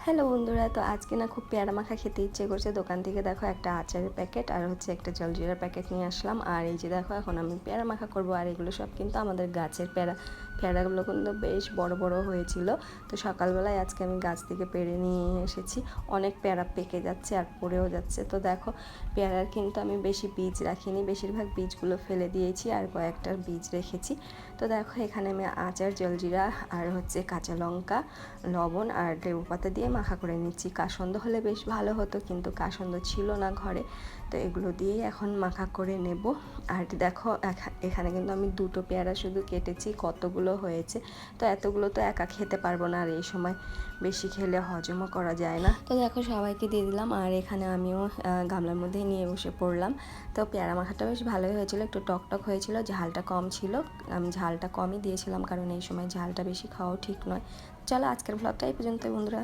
Hello বন্ধুরা, তো আজকে না খুব পেয়ারা মাখা খেতে ইচ্ছে করছে। দোকান থেকে দেখো একটা আচারের প্যাকেট আর হচ্ছে একটা জলজিরার প্যাকেট নিয়ে আসলাম। আর এই যে দেখো এখন আমি পেয়ারা মাখা করব। আর এগুলো সব কিন্তু আমাদের গাছের পেয়ারাগুলো কিন্তু বেশ বড় বড় হয়েছিল। তো সকালবেলায় আজকে আমি গাছ থেকে পেড়ে নিয়ে এসেছি। অনেক পেয়ারা পেকে যাচ্ছে আর পড়েও যাচ্ছে। তো দেখো পেয়ারার কিন্তু আমি বেশি বীজ রাখিনি, বেশিরভাগ বীজগুলো ফেলে দিয়েছি আর কয়েকটা বীজ রেখেছি। তো দেখো এখানে আমি আচার, জলজিরা আর হচ্ছে কাঁচা লঙ্কা, লবণ আর লেবু পাতা দিয়ে মাখা করে নিচ্ছি। কাসন্দ হলে বেশ ভালো হতো, কিন্তু কাসন্দ ছিল না ঘরে। তো এগুলো দিয়েই এখন মাখা করে নেব। আর দেখো এখানে কিন্তু আমি দুটো পেয়ারা শুধু কেটেছি, কতগুলো হয়েছে। তো এতগুলো তো একা খেতে পারবো না, আর এই সময় বেশি খেলে হজমও করা যায় না। তো দেখো সবাইকে দিয়ে দিলাম, আর এখানে আমিও গামলার মধ্যে নিয়ে বসে পড়লাম। তো পেয়ারা মাখাটা বেশ ভালোই হয়েছিল, একটু টকটক হয়েছিল, ঝালটা কম ছিল। আমি ঝালটা কমই দিয়েছিলাম, কারণ এই সময় ঝালটা বেশি খাওয়াও ঠিক নয়। চলো আজকের ব্লগটা এই পর্যন্তই বন্ধুরা।